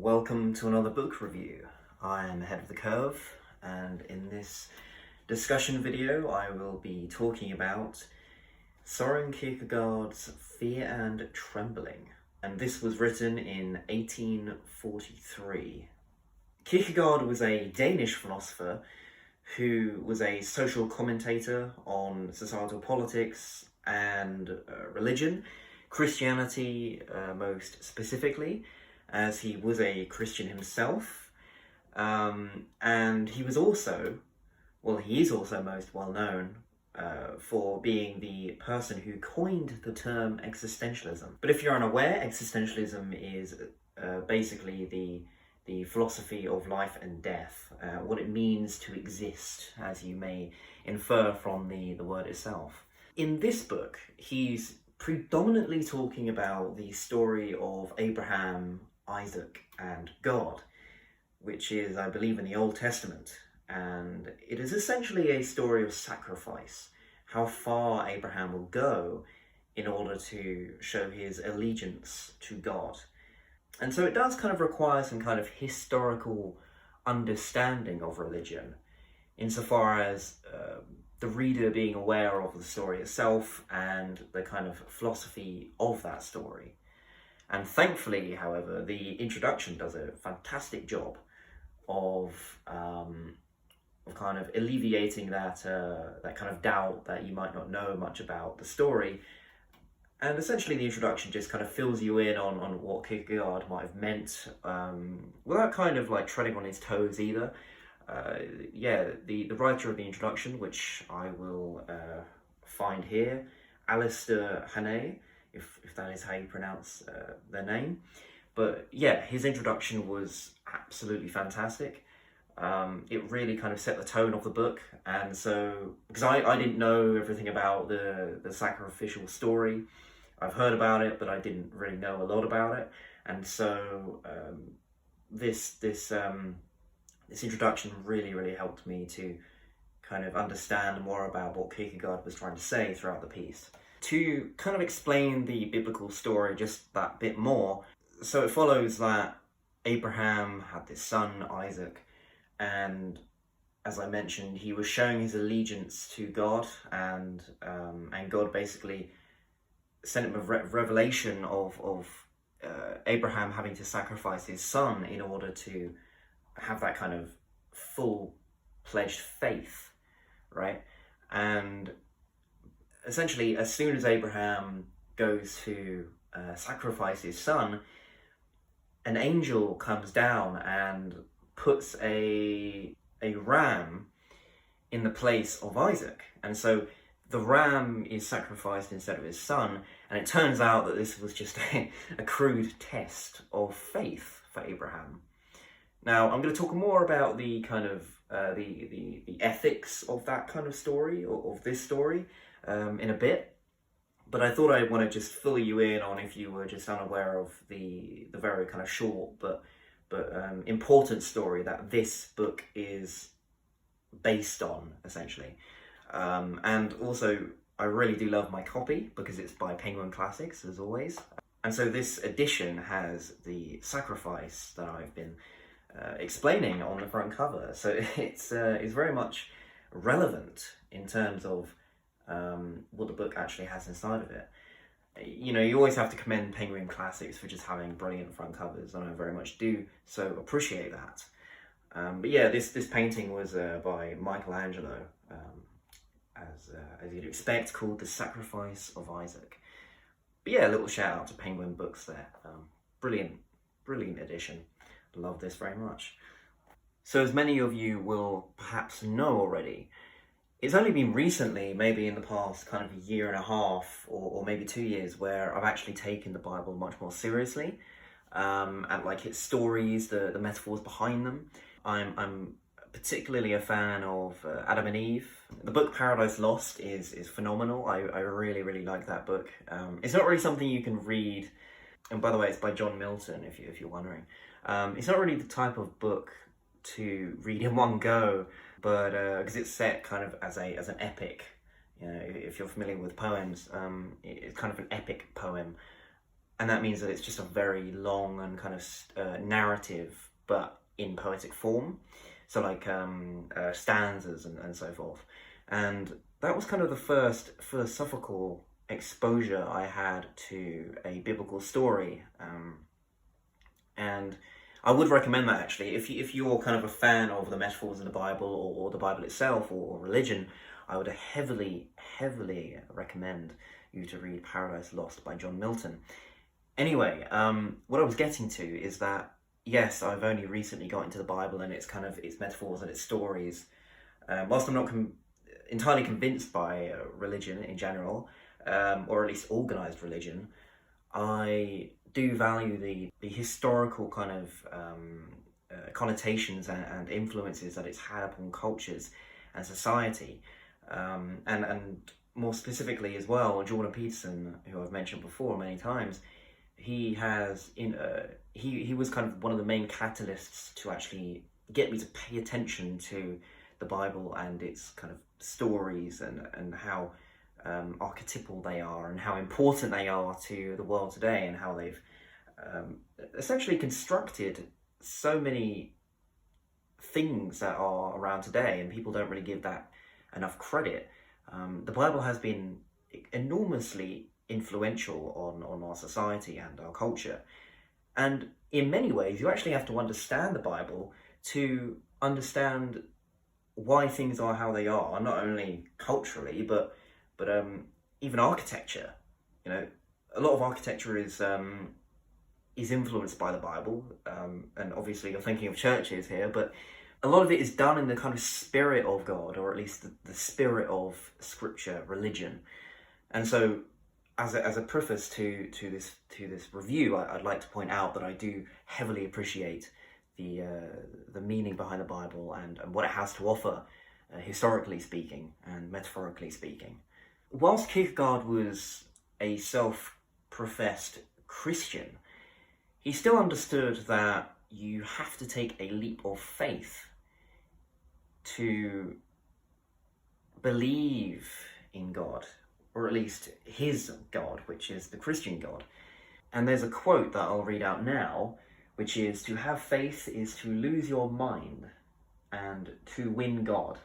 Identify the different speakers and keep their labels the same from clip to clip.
Speaker 1: Welcome to another book review. I am Ahead of the Curve, and in this discussion video I will be talking about Søren Kierkegaard's Fear and Trembling, and this was written in 1843. Kierkegaard was a Danish philosopher who was a social commentator on societal politics and religion, Christianity most specifically, as he was a Christian himself, and he is also most well known for being the person who coined the term existentialism. But if you're unaware, existentialism is basically the philosophy of life and death, what it means to exist, as you may infer from the word itself. In this book, he's predominantly talking about the story of Abraham, Isaac, and God, which is, I believe, in the Old Testament. And it is essentially a story of sacrifice, how far Abraham will go in order to show his allegiance to God. And so it does kind of require some kind of historical understanding of religion, insofar as the reader being aware of the story itself and the kind of philosophy of that story. And thankfully, however, the introduction does a fantastic job of kind of alleviating that kind of doubt that you might not know much about the story. And essentially the introduction just kind of fills you in on what Kierkegaard might have meant, without kind of like treading on his toes either. The writer of the introduction, which I will find here, Alistair Hannay, if that is how you pronounce their name. But yeah, his introduction was absolutely fantastic. It really kind of set the tone of the book, and so, because I didn't know everything about the sacrificial story, I've heard about it, but I didn't really know a lot about it, and so this introduction really helped me to kind of understand more about what Kierkegaard was trying to say throughout the piece. To kind of explain the biblical story just that bit more, so it follows that Abraham had this son, Isaac, and as I mentioned, he was showing his allegiance to God, and God basically sent him a revelation of Abraham having to sacrifice his son in order to have that kind of full-fledged faith, right? And essentially, as soon as Abraham goes to sacrifice his son, an angel comes down and puts a ram in the place of Isaac. And so the ram is sacrificed instead of his son, and it turns out that this was just a crude test of faith for Abraham. Now, I'm going to talk more about the kind of the ethics of that kind of story, or of this story, in a bit. But I thought I'd want to just fill you in on, if you were just unaware of the very kind of short but important story that this book is based on, essentially. And also, I really do love my copy because it's by Penguin Classics, as always. And so this edition has the sacrifice that I've been explaining on the front cover. So it's very much relevant in terms of what the book actually has inside of it. You know, you always have to commend Penguin Classics for just having brilliant front covers, and I very much do so appreciate that. But yeah, this painting was by Michelangelo, as you'd expect, called The Sacrifice of Isaac. But yeah, a little shout out to Penguin Books there. Brilliant edition. Love this very much. So, as many of you will perhaps know already, it's only been recently, maybe in the past kind of a year and a half or maybe 2 years, where I've actually taken the Bible much more seriously, and like its stories, the metaphors behind them. I'm particularly a fan of Adam and Eve. The book Paradise Lost is phenomenal. I really like that book. It's not really something you can read, and by the way, it's by John Milton, if you're wondering. It's not really the type of book to read in one go, but because it's set kind of as an epic. You know, if you're familiar with poems, it's kind of an epic poem, and that means that it's just a very long and kind of narrative, but in poetic form. So like stanzas and so forth. And that was kind of the first philosophical exposure I had to a biblical story. And I would recommend that, actually. If you're kind of a fan of the metaphors in the Bible, or the Bible itself, or religion, I would heavily recommend you to read Paradise Lost by John Milton. Anyway, what I was getting to is that, yes, I've only recently got into the Bible and its metaphors and its stories. Whilst I'm not entirely convinced by religion in general, or at least organised religion, I do value the historical kind of connotations and influences that it's had upon cultures and society. And more specifically as well, Jordan Peterson, who I've mentioned before many times, he was kind of one of the main catalysts to actually get me to pay attention to the Bible and its kind of stories, and how archetypal they are, and how important they are to the world today, and how they've essentially constructed so many things that are around today, and people don't really give that enough credit. The Bible has been enormously influential on our society and our culture, and in many ways you actually have to understand the Bible to understand why things are how they are, not only culturally but even architecture. You know, a lot of architecture is influenced by the Bible, and obviously you're thinking of churches here, but a lot of it is done in the kind of spirit of God, or at least the spirit of Scripture, religion. And so, as a preface to this review, I'd like to point out that I do heavily appreciate the meaning behind the Bible and what it has to offer, historically speaking and metaphorically speaking. Whilst Kierkegaard was a self-professed Christian, he still understood that you have to take a leap of faith to believe in God, or at least his God, which is the Christian God. And there's a quote that I'll read out now, which is, "To have faith is to lose your mind and to win God."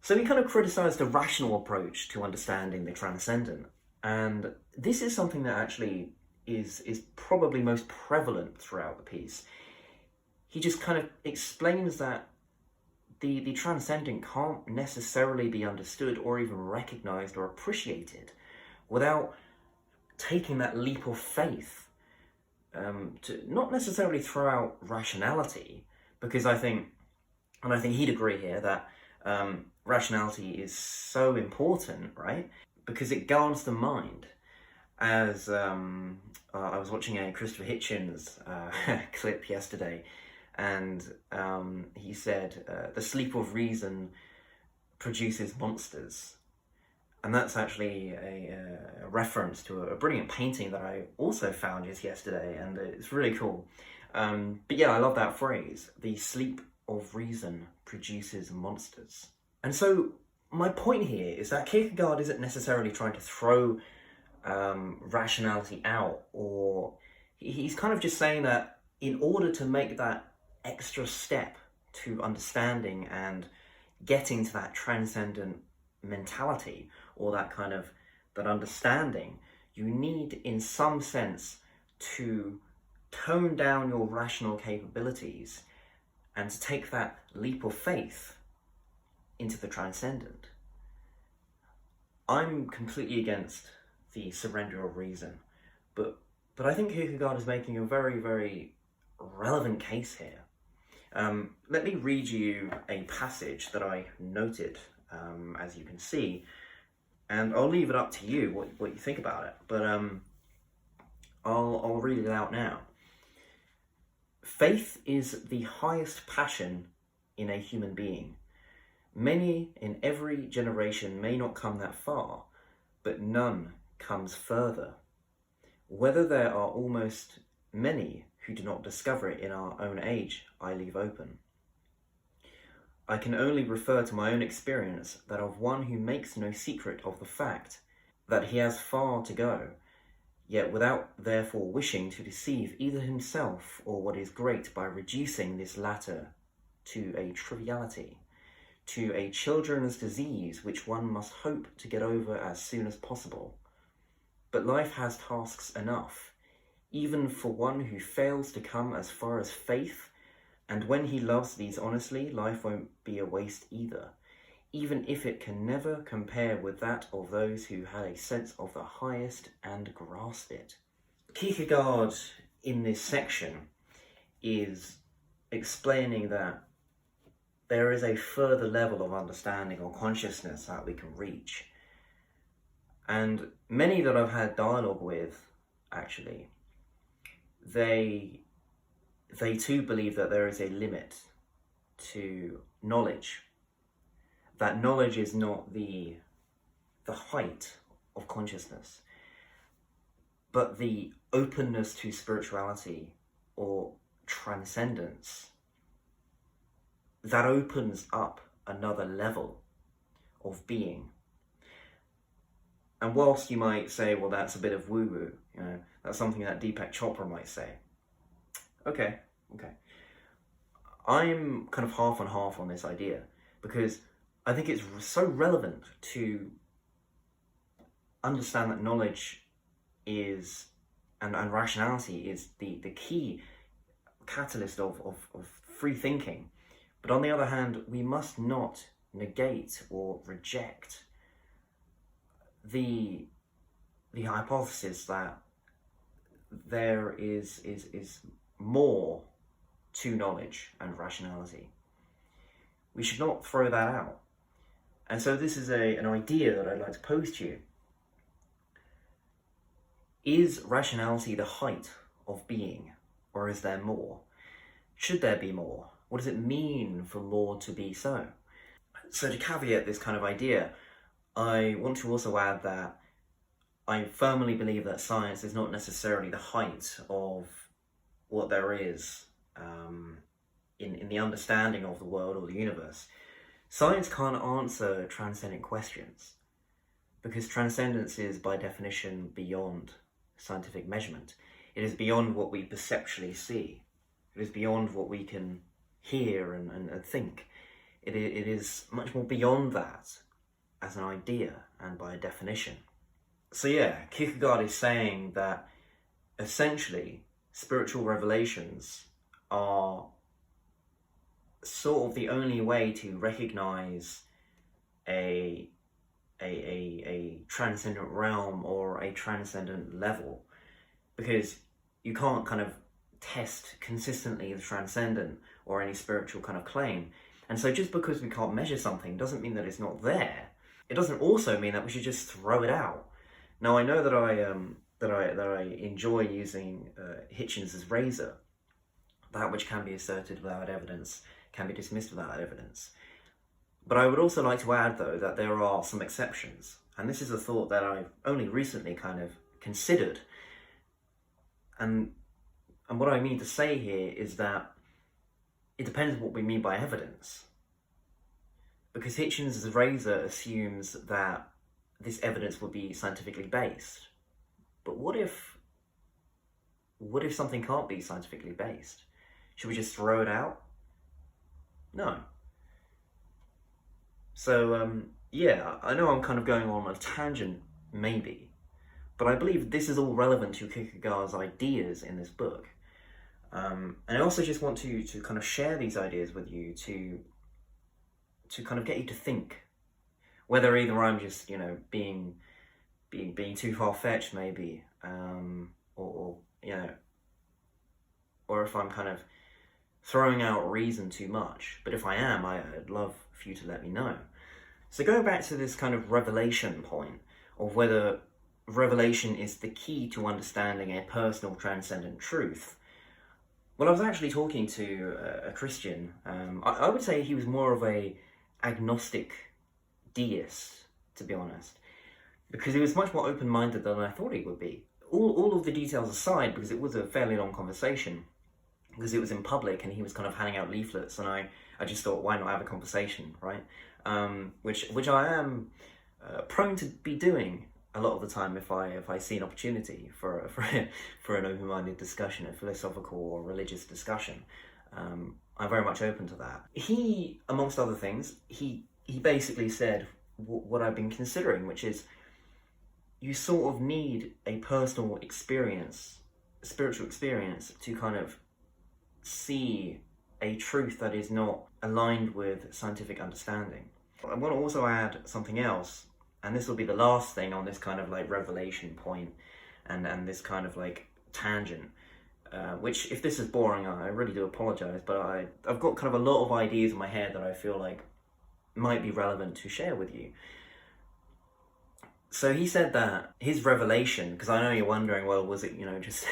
Speaker 1: So he kind of criticised the rational approach to understanding the transcendent. And this is something that actually is probably most prevalent throughout the piece. He just kind of explains that the transcendent can't necessarily be understood or even recognised or appreciated without taking that leap of faith, to not necessarily throw out rationality, because I think he'd agree here that rationality is so important, right? Because it guards the mind. As I was watching a Christopher Hitchens clip yesterday, and he said, "The sleep of reason produces monsters." And that's actually a reference to a brilliant painting that I also found just yesterday, and it's really cool. But yeah, I love that phrase, "The sleep of reason produces monsters." And so my point here is that Kierkegaard isn't necessarily trying to throw rationality out, or he's kind of just saying that in order to make that extra step to understanding and getting to that transcendent mentality, or that kind of that understanding, you need in some sense to tone down your rational capabilities and to take that leap of faith into the transcendent. I'm completely against the surrender of reason, but I think Kierkegaard is making a very, very relevant case here. Let me read you a passage that I noted, as you can see, and I'll leave it up to you what you think about it, but I'll read it out now. "Faith is the highest passion in a human being. Many in every generation may not come that far, but none comes further. Whether there are almost many who do not discover it in our own age, I leave open. I can only refer to my own experience, that of one who makes no secret of the fact that he has far to go, yet without therefore wishing to deceive either himself or what is great by reducing this latter to a triviality, to a children's disease which one must hope to get over as soon as possible. But life has tasks enough, even for one who fails to come as far as faith, and when he loves these honestly, life won't be a waste either, even if it can never compare with that of those who had a sense of the highest and grasped it. Kierkegaard, in this section, is explaining that there is a further level of understanding or consciousness that we can reach. And many that I've had dialogue with, actually, they too believe that there is a limit to knowledge. That knowledge is not the height of consciousness, but the openness to spirituality or transcendence that opens up another level of being. And whilst you might say, well, that's a bit of woo-woo, that's something that Deepak Chopra might say. Okay. I'm kind of half and half on this idea, because I think it's so relevant to understand that knowledge is, and rationality is the key catalyst of free thinking. But on the other hand, we must not negate or reject the hypothesis that there is more to knowledge and rationality. We should not throw that out. And so this is an idea that I'd like to pose to you. Is rationality the height of being, or is there more? Should there be more? What does it mean for more to be so? So to caveat this kind of idea, I want to also add that I firmly believe that science is not necessarily the height of what there is in the understanding of the world or the universe. Science can't answer transcendent questions, because transcendence is by definition beyond scientific measurement. It is beyond what we perceptually see. It is beyond what we can hear and think. It is much more beyond that as an idea and by definition. So yeah, Kierkegaard is saying that essentially spiritual revelations are sort of the only way to recognize a transcendent realm or a transcendent level, because you can't kind of test consistently the transcendent or any spiritual kind of claim. And so just because we can't measure something doesn't mean that it's not there. It doesn't also mean that we should just throw it out. Now, I know that I enjoy using Hitchens's razor. That which can be asserted without evidence can be dismissed without evidence. But I would also like to add, though, that there are some exceptions. And this is a thought that I've only recently kind of considered. And what I mean to say here is that it depends what we mean by evidence. Because Hitchens's razor assumes that this evidence would be scientifically based. But what if something can't be scientifically based? Should we just throw it out? No. So, yeah, I know I'm kind of going on a tangent, maybe, but I believe this is all relevant to Kierkegaard's ideas in this book. And I also just want to kind of share these ideas with you to kind of get you to think, whether either I'm just, being too far-fetched, maybe, or if I'm kind of throwing out reason too much. But if I am, I'd love for you to let me know. So going back to this kind of revelation point, of whether revelation is the key to understanding a personal transcendent truth. Well, I was actually talking to a Christian. I would say he was more of a agnostic deist, to be honest, because he was much more open-minded than I thought he would be. All of the details aside, because it was a fairly long conversation, because it was in public and he was kind of handing out leaflets, and I just thought, why not have a conversation, right? Which I am prone to be doing a lot of the time, if I see an opportunity for an open-minded discussion, a philosophical or religious discussion, I'm very much open to that. He, amongst other things, he basically said what I've been considering, which is you sort of need a personal experience, a spiritual experience, to kind of see a truth that is not aligned with scientific understanding. I want to also add something else, and this will be the last thing on this kind of like revelation point and this kind of like tangent, which, if this is boring, I really do apologize, but I've got kind of a lot of ideas in my head that I feel like might be relevant to share with you. So he said that his revelation, because I know you're wondering, well, was it, just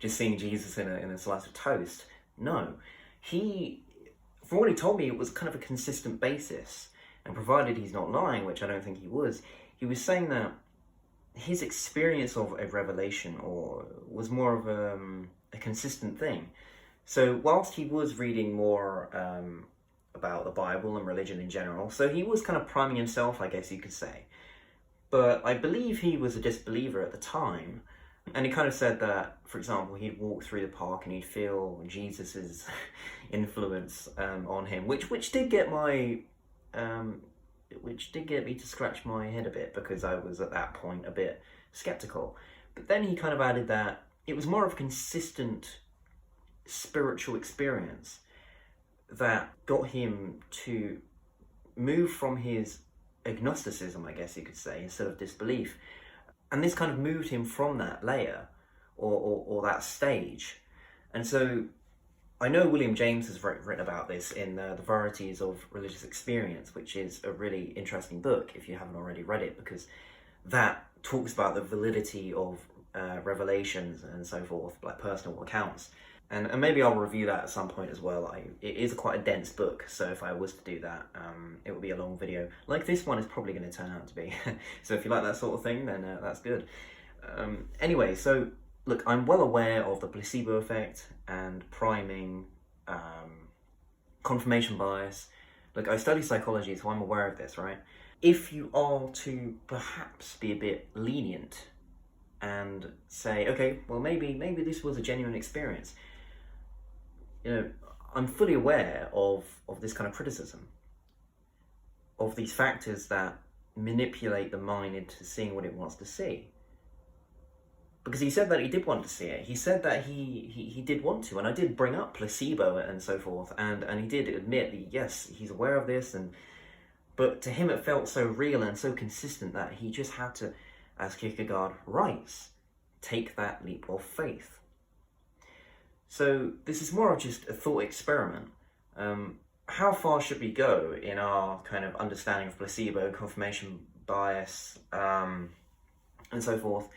Speaker 1: just seeing Jesus in a slice of toast? No. From what he told me, it was kind of a consistent basis. And provided he's not lying, which I don't think he was saying that his experience of a revelation was more of a consistent thing. So whilst he was reading more about the Bible and religion in general, so he was kind of priming himself, I guess you could say. But I believe he was a disbeliever at the time. And he kind of said that, for example, he'd walk through the park and he'd feel Jesus's influence on him, which did get me to scratch my head a bit, because I was at that point a bit skeptical. But then he kind of added that it was more of a consistent spiritual experience that got him to move from his agnosticism, I guess you could say, instead of disbelief. And this kind of moved him from that layer or that stage. And so I know William James has written about this in The Varieties of Religious Experience, which is a really interesting book if you haven't already read it, because that talks about the validity of revelations and so forth, like personal accounts. And maybe I'll review that at some point as well. It is quite a dense book, so if I was to do that, it would be a long video. Like this one is probably going to turn out to be. So if you like that sort of thing, then that's good. Anyway, so look, I'm well aware of the placebo effect and priming, confirmation bias. Look, I study psychology, so I'm aware of this, right? If you are to perhaps be a bit lenient and say, okay, well, maybe this was a genuine experience, I'm fully aware of this kind of criticism, of these factors that manipulate the mind into seeing what it wants to see. Because he said that he did want to see it. He said that he did want to, and I did bring up placebo and so forth, and he did admit that, yes, he's aware of this, but to him it felt so real and so consistent that he just had to, as Kierkegaard writes, take that leap of faith. So this is more of just a thought experiment. How far should we go in our kind of understanding of placebo, confirmation bias, and so forth?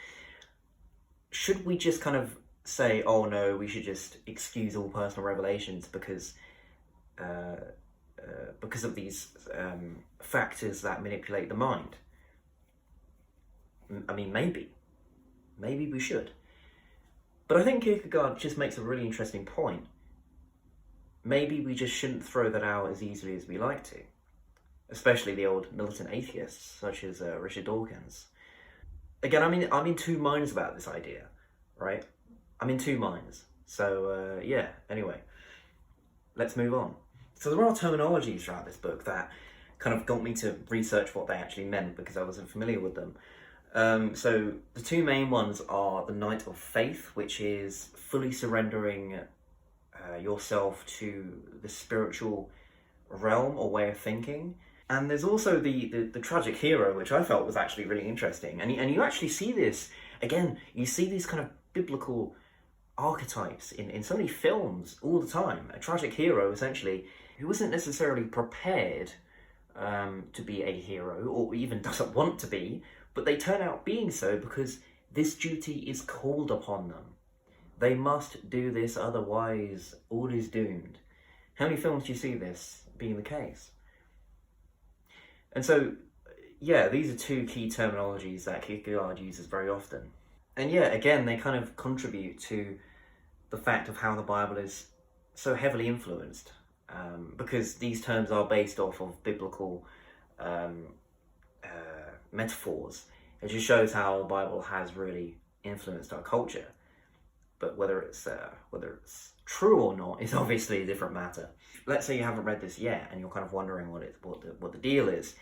Speaker 1: Should we just kind of say, oh no, we should just excuse all personal revelations because of these factors that manipulate the mind? I mean, maybe we should. But I think Kierkegaard just makes a really interesting point. Maybe we just shouldn't throw that out as easily as we like to, especially the old militant atheists such as Richard Dawkins. Again, I'm in two minds about this idea, right? I'm in two minds. So yeah, anyway, let's move on. So there are terminologies throughout this book that kind of got me to research what they actually meant, because I wasn't familiar with them. So the two main ones are the night of faith, which is fully surrendering yourself to the spiritual realm or way of thinking. And there's also the tragic hero, which I felt was actually really interesting. And you actually see this, again, you see these kind of biblical archetypes in so many films all the time. A tragic hero, essentially, who isn't necessarily prepared to be a hero, or even doesn't want to be, but they turn out being so because this duty is called upon them. They must do this, otherwise all is doomed. How many films do you see this being the case? And so, yeah, these are two key terminologies that Kierkegaard uses very often. And yeah, again, they kind of contribute to the fact of how the Bible is so heavily influenced, because these terms are based off of biblical metaphors It just shows how the Bible has really influenced our culture. But whether it's true or not is obviously a different matter. Let's say you haven't read this yet and you're kind of wondering what the deal is.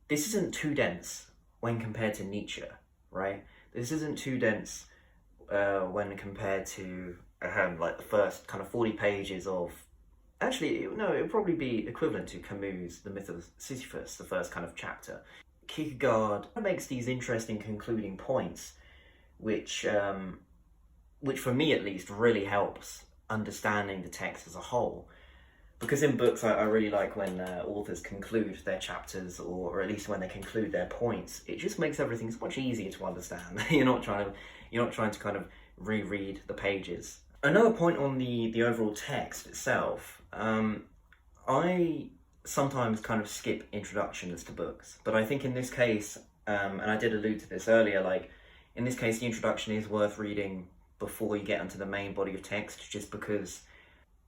Speaker 1: This isn't too dense when compared to Nietzsche, right? This isn't too dense when compared to like the first kind of 40 pages of... Actually, no, it would probably be equivalent to Camus' The Myth of Sisyphus, the first kind of chapter. Kierkegaard makes these interesting concluding points, which for me at least really helps understanding the text as a whole. Because in books, I really like when authors conclude their chapters, or at least when they conclude their points. It just makes everything so much easier to understand. You're not trying to kind of reread the pages. Another point on the overall text itself, I sometimes kind of skip introductions to books, but I think in this case, and I did allude to this earlier, like in this case the introduction is worth reading before you get into the main body of text, just because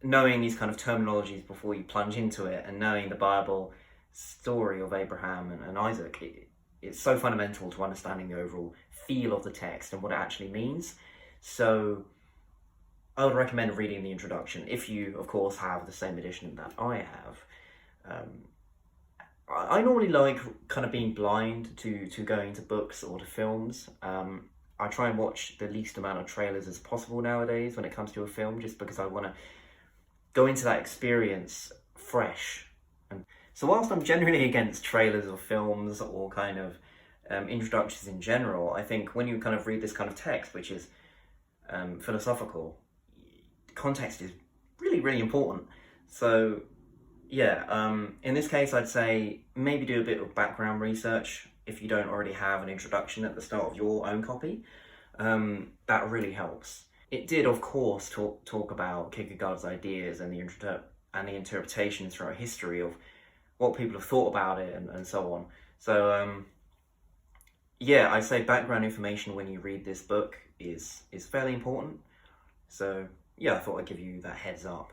Speaker 1: knowing these kind of terminologies before you plunge into it, and knowing the Bible story of Abraham and Isaac, it's so fundamental to understanding the overall feel of the text and what it actually means. So I would recommend reading the introduction if you, of course, have the same edition that I have. I normally like kind of being blind to going to books or to films. I try and watch the least amount of trailers as possible nowadays when it comes to a film, just because I want to go into that experience fresh. And so whilst I'm generally against trailers or films or kind of introductions in general, I think when you kind of read this kind of text, which is philosophical, context is really, really important. So yeah, in this case, I'd say maybe do a bit of background research if you don't already have an introduction at the start of your own copy. That really helps. It did, of course, talk about Kierkegaard's ideas and the interpretation throughout history of what people have thought about it and so on. So yeah, I say background information when you read this book is fairly important. So yeah, I thought I'd give you that heads up.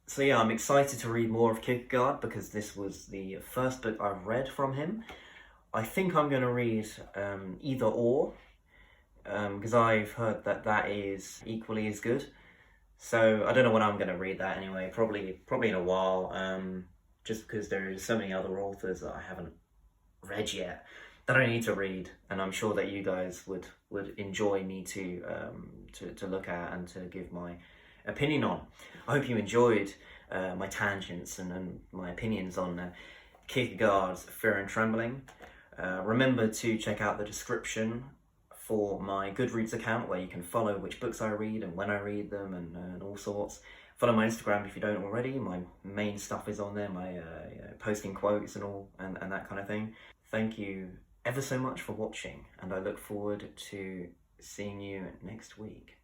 Speaker 1: So yeah, I'm excited to read more of Kierkegaard because this was the first book I've read from him. I think I'm going to read Either Or, because I've heard that is equally as good. So I don't know when I'm going to read that anyway, probably in a while, just because there's so many other authors that I haven't read yet that I need to read, and I'm sure that you guys would enjoy me to look at and to give my opinion on. I hope you enjoyed my tangents and my opinions on Kierkegaard's Fear and Trembling. Remember to check out the description for my Goodreads account, where you can follow which books I read and when I read them and all sorts. Follow my Instagram if you don't already. My main stuff is on there, my posting quotes and all and that kind of thing. Thank you ever so much for watching, and I look forward to seeing you next week.